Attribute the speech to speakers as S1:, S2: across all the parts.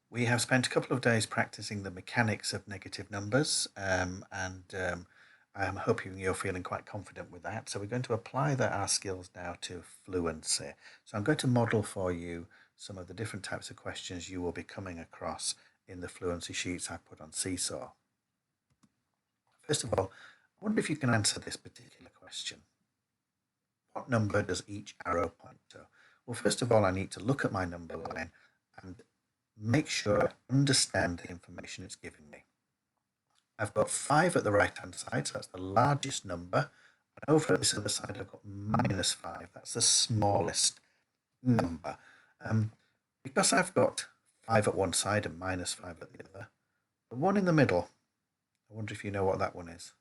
S1: We have spent a couple of days practicing the mechanics of negative numbers, I'm hoping you're feeling quite confident with that. So we're going to apply our skills now to fluency. So I'm going to model for you some of the different types of questions you will be coming across in the fluency sheets I put on Seesaw. First of all, I wonder if you can answer this particular question. What number does each arrow point to? Well, first of all, I need to look at my number line and make sure I understand the information it's giving me. I've got 5 at the right-hand side, so that's the largest number. And over at this other side, I've got -5. That's the smallest number. Because I've got 5 at one side and -5 at the other, the one in the middle, I wonder if you know what that one is.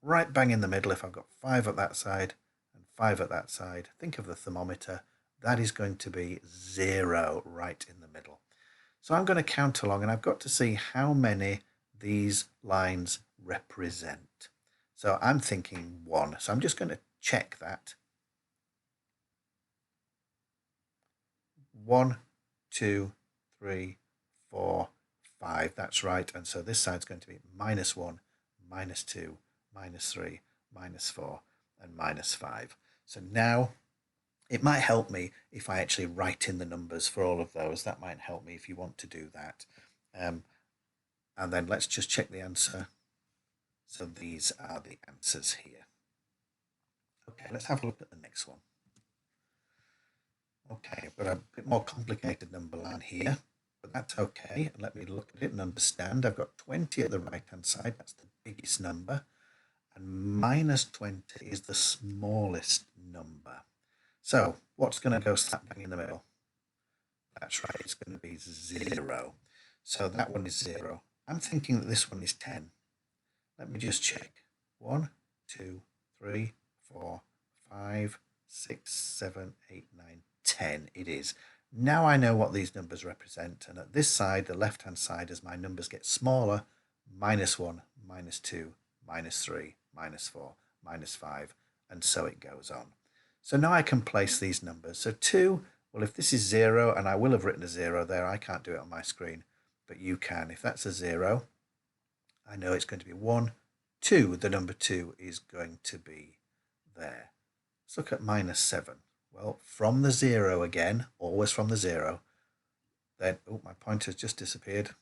S1: Right bang in the middle, if I've got 5 at that side and 5 at that side, think of the thermometer, that is going to be 0 right in the middle. So I'm going to count along, and I've got to see how many these lines represent. So I'm thinking 1. So I'm just going to check that. 1, 2, 3, 4, 5. That's right. And so this side's going to be -1, -2, -3, -4, and -5. So now it might help me if I actually write in the numbers for all of those. That might help me if you want to do that. And then let's just check the answer. So these are the answers here. Okay, let's have a look at the next one. Okay, I've got a bit more complicated number line here, but that's okay. Let me look at it and understand. I've got 20 at the right-hand side. That's the biggest number. And -20 is the smallest number. So what's going to go slap bang in the middle? That's right, it's going to be 0. So that one is 0. I'm thinking that this one is 10. Let me just check. 1, 2, 3, 4, 5, 6, 7, 8, 9, 10. It is. Now I know what these numbers represent. And at this side, the left-hand side, as my numbers get smaller, -1, -2, -3, -4, -5, and so it goes on. So now I can place these numbers. So 2, well, if this is 0, and I will have written a 0 there, I can't do it on my screen, but you can. If that's a 0, I know it's going to be 1, 2. The number 2 is going to be there. Let's look at -7. Well, from the 0 again, always from the 0. Then, oh, my pointer's just disappeared.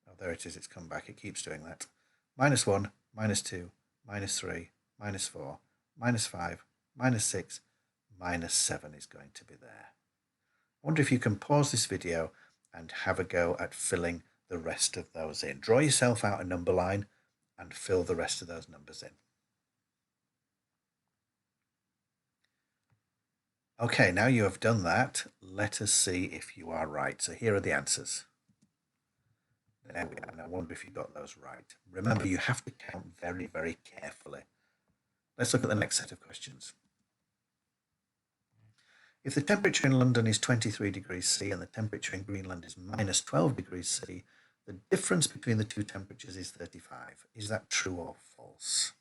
S1: Oh, there it is. It's come back. It keeps doing that. -1, -2, -3, -4, -5, -6, -7 is going to be there. I wonder if you can pause this video and have a go at filling the rest of those in. Draw yourself out a number line and fill the rest of those numbers in. Okay, now you have done that, let us see if you are right. So here are the answers. There we are. And I wonder if you got those right. Remember, you have to count very, very carefully. Let's look at the next set of questions. If the temperature in London is 23 degrees C and the temperature in Greenland is -12 degrees C, the difference between the two temperatures is 35. Is that true or false?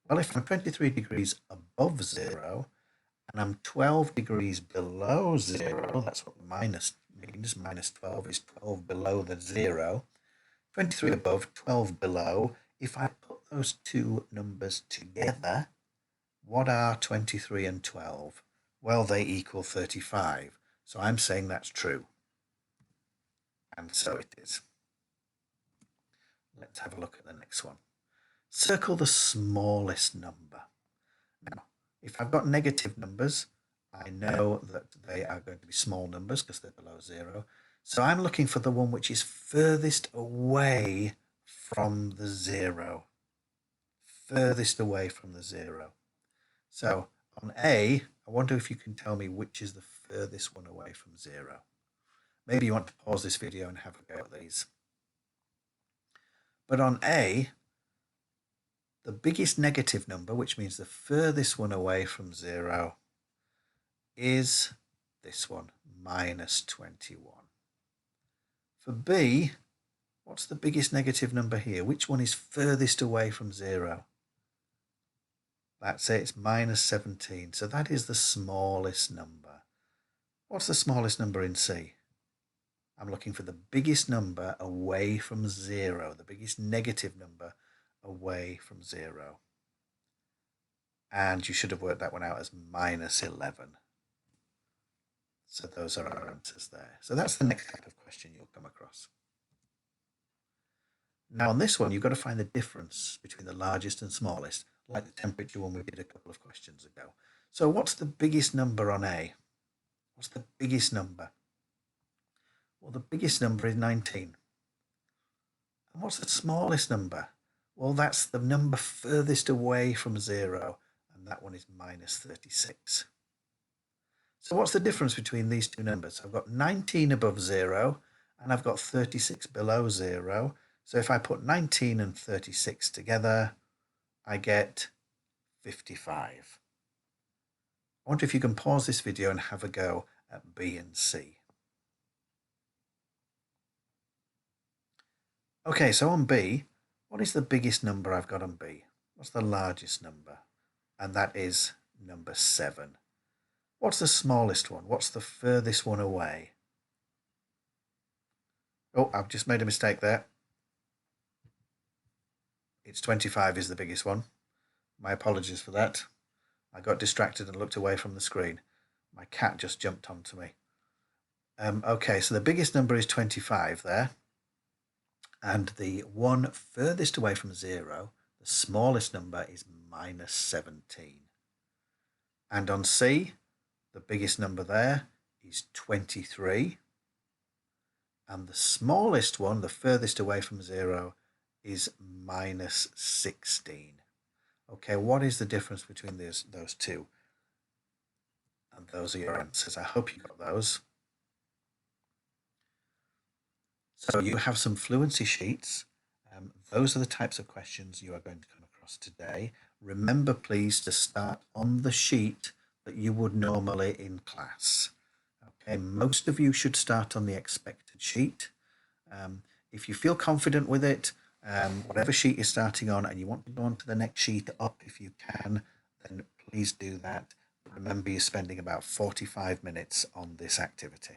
S1: Well, if I'm 23 degrees above 0 and I'm 12 degrees below 0, that's what minus means. -12 is 12 below the 0. 23 above, 12 below. If I put those two numbers together, what are 23 and 12? Well, they equal 35. So I'm saying that's true. And so it is. Let's have a look at the next one. Circle the smallest number. Now, if I've got negative numbers, I know that they are going to be small numbers because they're below 0. So I'm looking for the one which is furthest away from the 0. Furthest away from the 0. So on A, I wonder if you can tell me which is the furthest one away from 0. Maybe you want to pause this video and have a go at these. But on A, the biggest negative number, which means the furthest one away from 0, is this one, -21. For B, what's the biggest negative number here? Which one is furthest away from 0? That's it, it's minus 17. So that is the smallest number. What's the smallest number in C? I'm looking for the biggest number away from 0, the biggest negative number away from 0. And you should have worked that one out as minus 11. So those are our answers there. So that's the next type of question you'll come across. Now on this one, you've got to find the difference between the largest and smallest, like the temperature one we did a couple of questions ago. So what's the biggest number on A? What's the biggest number? Well, the biggest number is 19. And what's the smallest number? Well, that's the number furthest away from 0, and that one is minus 36. So what's the difference between these two numbers? I've got 19 above 0, and I've got 36 below 0. So if I put 19 and 36 together, I get 55. I wonder if you can pause this video and have a go at B and C. Okay, so on B, what is the biggest number I've got on B? What's the largest number? And that is number 7. What's the smallest one? What's the furthest one away? Oh, I've just made a mistake there. It's 25 is the biggest one. My apologies for that. I got distracted and looked away from the screen. My cat just jumped onto me. Okay, so the biggest number is 25 there. And the one furthest away from 0, the smallest number, is minus 17. And on C, the biggest number there is 23. And the smallest one, the furthest away from 0, is minus 16. Okay, what is the difference between those two? And those are your answers. I hope you got those. So you have some fluency sheets. Those are the types of questions you are going to come across today. Remember, please, to start on the sheet that you would normally in class. Okay, most of you should start on the expected sheet. If you feel confident with it, whatever sheet you're starting on, and you want to go on to the next sheet up if you can, then please do that. Remember, you're spending about 45 minutes on this activity.